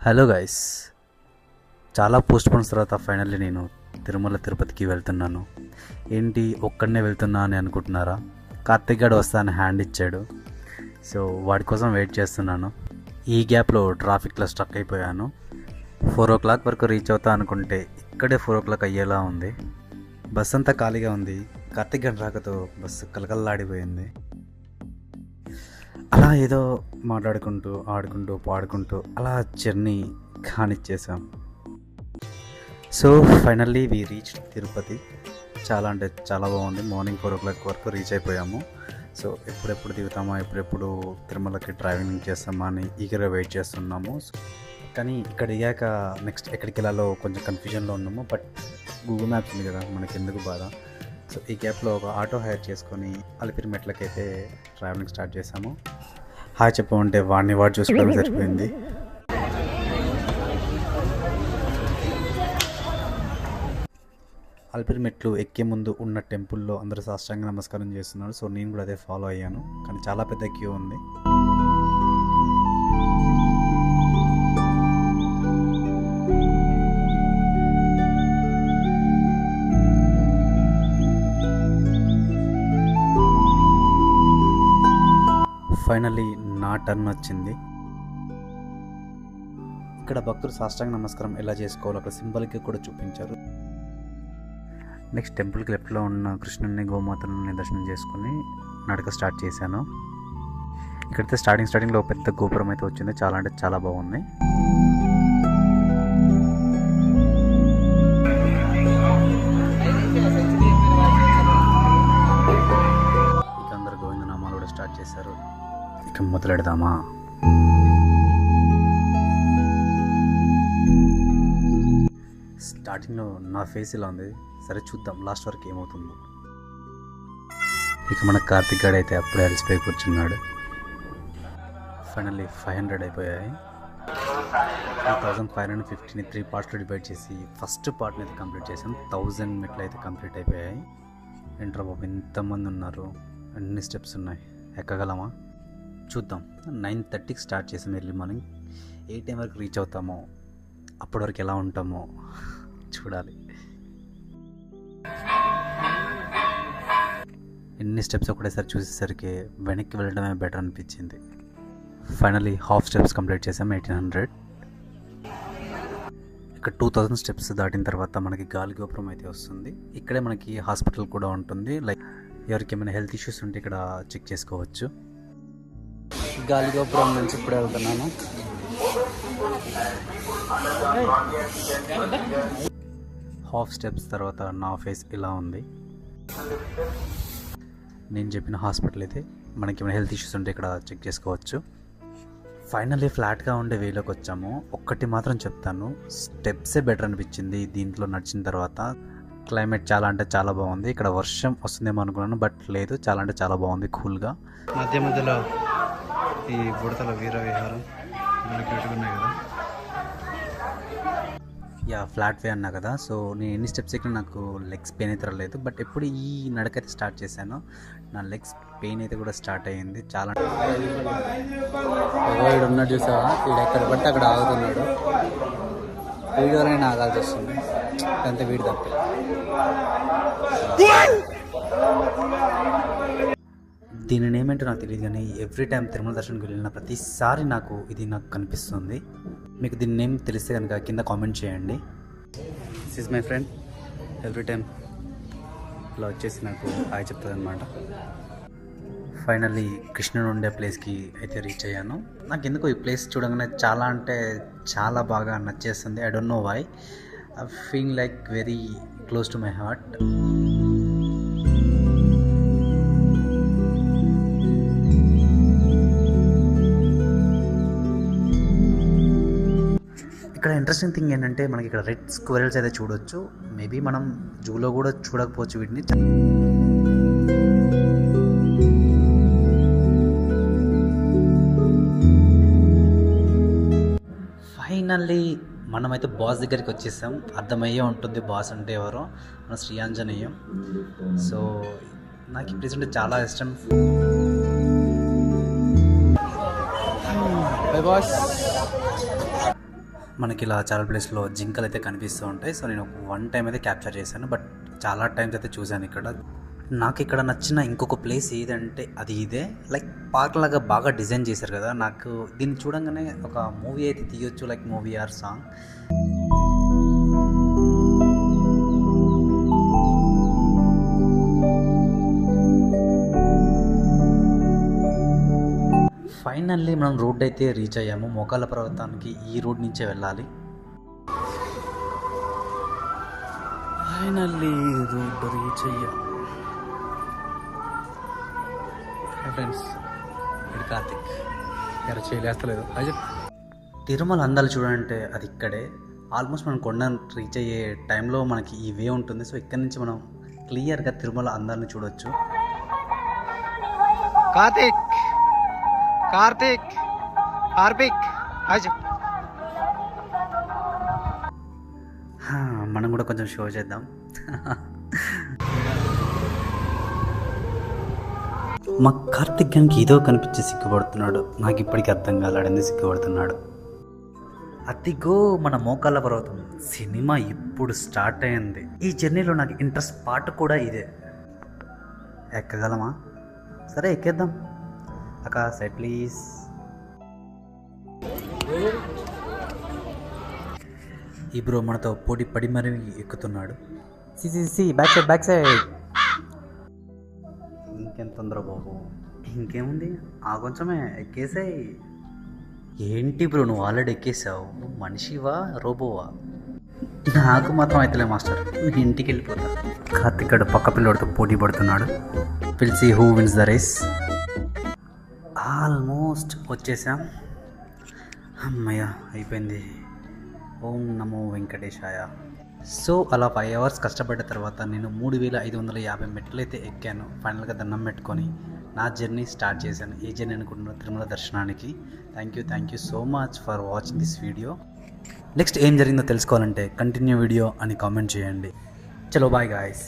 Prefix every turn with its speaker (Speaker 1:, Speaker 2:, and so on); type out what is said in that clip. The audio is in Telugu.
Speaker 1: హలో గైస్, చాలా పోస్ట్ పోన్స్ తర్వాత ఫైనల్లీ నేను తిరుమల తిరుపతికి వెళ్తున్నాను. ఏంటి ఒక్కడనే వెళ్తున్నా అని అనుకుంటున్నారా? కార్తిక్ గడు వస్తా అని హ్యాండ్ ఇచ్చాడు. సో వాడి కోసం వెయిట్ చేస్తున్నాను. ఈ గ్యాప్లో ట్రాఫిక్లో స్ట్రక్ అయిపోయాను. 4 o'clock వరకు రీచ్ అవుతా అనుకుంటే ఇక్కడే 4 o'clock అయ్యేలా ఉంది. బస్ అంతా ఖాళీగా ఉంది. కార్తిక్ గడు రాకతో బస్సు కలకల్లాడిపోయింది. అలా ఏదో మాట్లాడుకుంటూ ఆడుకుంటూ పాడుకుంటూ అలా జర్నీ కానిచ్చేసాం. So finally we reach Tirupati. చాలా అంటే చాలా బాగుంది. మార్నింగ్ 4 o'clock వరకు రీచ్ అయిపోయాము. సో ఎప్పుడెప్పుడు దిగుతామా, ఎప్పుడెప్పుడు తిరుమలకి డ్రైవింగ్ చేస్తామా అని ఈగర్గా వెయిట్ చేస్తున్నాము. కానీ ఇక్కడ దిగాక నెక్స్ట్ ఎక్కడికి వెళ్ళాలో కొంచెం కన్ఫ్యూజన్లో ఉన్నాము. బట్ గూగుల్ మ్యాప్స్ ఉంది కదా, మనకి ఎందుకు బాధ. సో ఈ గ్యాప్లో ఒక ఆటో హైర్ చేసుకొని అలిపిరి మెట్లకైతే ట్రావెలింగ్ స్టార్ట్ చేసాము. హాయ్ చెప్పమంటే వాడిని చూసుకోవడం సరిపోయింది. అలిపిరి మెట్లు ఎక్కే ముందు ఉన్న టెంపుల్లో అందరూ సాష్టాంగ నమస్కారం చేస్తున్నారు. సో నేను కూడా అదే ఫాలో అయ్యాను. కానీ చాలా పెద్ద క్యూ ఉంది. ఫైనల్లీ నా టర్న్ వచ్చింది. ఇక్కడ భక్తులు సాష్టాంగ నమస్కారం ఎలా చేసుకోవాలో అక్కడ సింబల్కి కూడా చూపించారు. నెక్స్ట్ టెంపుల్కి లెఫ్ట్లో ఉన్న కృష్ణుని గోమాతని దర్శనం చేసుకుని నడక స్టార్ట్ చేశాను. ఇక్కడైతే స్టార్టింగ్లో పెద్ద గోపురం అయితే వచ్చింది. చాలా అంటే చాలా బాగుంది. ఇక అందరు గోవిందనామాలు కూడా స్టార్ట్ చేశారు. ఇక మొదలెడదామా? స్టార్టింగ్లో నా ఫేస్ ఇలా ఉంది. సరే చూద్దాం లాస్ట్ వరకు ఏమవుతుందో. ఇక మన కార్తిక్ గాడు అయితే అప్పుడే అలసిపోయి కూర్చున్నాడు. ఫైనల్లీ 500 అయిపోయాయి. 1550ని 3 పార్ట్స్లో డివైడ్ చేసి ఫస్ట్ పార్ట్ని అయితే కంప్లీట్ చేసాం. 1000 మెట్లు అయితే కంప్లీట్ అయిపోయాయి. ఏంట్రా బాబు ఎంతమంది ఉన్నారు, ఎన్ని స్టెప్స్ ఉన్నాయి, ఎక్కగలమా? చూద్దాం. 9:30కి స్టార్ట్ చేసాం ఎర్లీ మార్నింగ్. ఏ టైం వరకు రీచ్ అవుతామో, అప్పటి వరకు ఎలా ఉంటామో చూడాలి. ఎన్ని స్టెప్స్ ఒకటేసారి చూసేసరికి వెనక్కి వెళ్ళడమే బెటర్ అనిపించింది. ఫైనల్లీ హాఫ్ స్టెప్స్ కంప్లీట్ చేసాం. 1800. ఇక్కడ 2000 స్టెప్స్ దాటిన తర్వాత మనకి గాలి గోపురం అయితే వస్తుంది. ఇక్కడే మనకి హాస్పిటల్ కూడా ఉంటుంది. లైక్ ఎవరికి ఏమైనా హెల్త్ ఇష్యూస్ ఉంటే ఇక్కడ చెక్ చేసుకోవచ్చు. గాలి గోపురం నుంచి ఇప్పుడు వెళ్తున్నాను. హాఫ్ స్టెప్స్ తర్వాత నా ఫేస్ ఇలా ఉంది. నేను చెప్పిన హాస్పిటల్ అయితే మనకి ఏమైనా హెల్త్ ఇష్యూస్ ఉంటే ఇక్కడ చెక్ చేసుకోవచ్చు. ఫైనల్లీ ఫ్లాట్గా ఉండే వేలోకి వచ్చాము. ఒక్కటి మాత్రం చెప్తాను, స్టెప్సే బెటర్ అనిపించింది దీంట్లో నడిచిన తర్వాత. క్లైమేట్ చాలా అంటే చాలా బాగుంది. ఇక్కడ వర్షం వస్తుందేమో అనుకున్నాను, బట్ లేదు. చాలా అంటే చాలా బాగుంది, కూల్గా. మధ్యలో ఈ బుడతల వీర విహారం ఉన్నాయి కదా. యా ఫ్లాట్ వే అన్నా కదా. సో నేను ఎన్ని స్టెప్స్ ఎక్కినా నాకు లెగ్స్ పెయిన్ అయితే రాలేదు. బట్ ఎప్పుడు ఈ నడకైతే స్టార్ట్ చేశాను, నా లెగ్స్ పెయిన్ అయితే కూడా స్టార్ట్ అయ్యింది. చాలా వీడు ఉన్నాడు చూసావా, వీడు ఎక్కడ పడితే అక్కడ ఆగుతున్నాడు. వీడి వరనే ఆగాల్సి వస్తుంది, అంతే. వీడి తప్పే. దీనిని ఏమంటే నాకు తెలియదు, కానీ ఎవ్రీ టైం తిరుమల దర్శనంకి వెళ్ళిన ప్రతిసారి నాకు కనిపిస్తుంది. మీకు దీని నేమ్ తెలిస్తే కనుక కింద కామెంట్ చేయండి. This is my friend. Every time ఇలా వచ్చేసి నాకు హాయ్ చెప్తుంది అనమాట. ఫైనల్లీ కృష్ణుడు ఉండే ప్లేస్కి అయితే రీచ్ అయ్యాను. నాకు ఎందుకో ఈ ప్లేస్ చూడగానే చాలా అంటే చాలా బాగా నచ్చేస్తుంది. I don't know why. I feel like very close to my heart. ఇక్కడ ఇంట్రెస్టింగ్ థింగ్ ఏంటంటే మనకి ఇక్కడ రెడ్ స్క్వెరల్స్ అయితే చూడొచ్చు. మేబీ మనం జూలో కూడా చూడకపోవచ్చు వీటిని. ఫైనల్లీ మనమైతే బాస్ దగ్గరికి వచ్చేసాం. అర్థమయ్యే ఉంటుంది బాస్ అంటే ఎవరో, మన శ్రీ ఆంజనేయం. సో నాకు ఈ ప్లేస్ అంటే చాలా ఇష్టం. By boss. మనకి ఇలా చాలా ప్లేస్లో జింకలు అయితే కనిపిస్తూ ఉంటాయి. సో నేను వన్ టైం అయితే క్యాప్చర్ చేశాను, బట్ చాలా టైమ్స్ అయితే చూశాను ఇక్కడ. నాకు ఇక్కడ నచ్చిన ఇంకొక ప్లేస్ ఏదంటే అది ఇదే. లైక్ పార్క్ లాగా బాగా డిజైన్ చేశారు కదా, నాకు దీన్ని చూడంగానే ఒక మూవీ అయితే తీయొచ్చు, like movie or song. Finally మనం రోడ్ అయితే రీచ్ అయ్యాము. మోకాళ్ళ పర్వతానికి ఈ రోడ్ నుంచే వెళ్ళాలి. ఫైనల్లీ రోడ్ రీచ్ అయ్యాము ఫ్రెండ్స్. ఇక్కడ కార్తిక్ ఎర చేయలేస్తలేదు. తిరుమల అందాలు చూడాలంటే అది ఇక్కడే. ఆల్మోస్ట్ మనం కొండ రీచ్ అయ్యే టైంలో మనకి ఈ వే ఉంటుంది. సో ఇక్కడ నుంచి మనం క్లియర్గా తిరుమల అందాలను చూడవచ్చు.
Speaker 2: కార్తిక్ కార్తిక్ హార్పిక్
Speaker 1: మనం కూడా కొంచెం షో చేద్దాం. మా కార్తిక్ గానికి ఏదో కనిపించి సిగ్గుపడుతున్నాడు. నాకు ఇప్పటికీ అర్థం కాలాడింది సిగ్గుపడుతున్నాడు. అదిగో మన మోకాళ్ళ పర్వతం. సినిమా ఇప్పుడు స్టార్ట్ అయింది. ఈ జర్నీలో నాకు ఇంట్రెస్ట్ పార్ట్ కూడా ఇదే. ఎక్కగలమా? సరే ఎక్కేద్దాం. అక్క సైడ్ ప్లీజ్. ఈ బ్రో మనతో పోటీ పడి మరీ ఎక్కుతున్నాడు. Back side back side. ఇంకెంత తొందర బాబు, ఇంకేముంది, ఆ కొంచెమే ఎక్కేసాయి. ఏంటి బ్రో నువ్వు ఆల్రెడీ ఎక్కేసావు? నువ్వు మనిషివా రోబోవా? నాకు మాత్రం అయితేలే మాస్టర్, నువ్వు ఇంటికి వెళ్ళిపోతా. కార్తిక్ గడు పక్క పిల్లడితో పోటీ పడుతున్నాడు. Will see who wins the race. Almost వచ్చేసాం. అమ్మయ్య అయిపోయింది. ఓం నమో వెంకటేశాయ. సో అలా 5 hours కష్టపడ్డ తర్వాత నేను 3550 మెట్లు అయితే ఎక్కాను. ఫైనల్గా దండం పెట్టుకొని నా జర్నీ స్టార్ట్ చేశాను. ఏ జర్నీ అనుకుంటున్నాను? తిరుమల దర్శనానికి. Thank you so much for watching this video. Next ఏం జరిగిందో తెలుసుకోవాలంటే కంటిన్యూ వీడియో అని కామెంట్ చేయండి. చలో బాయ్ గాయ్స్.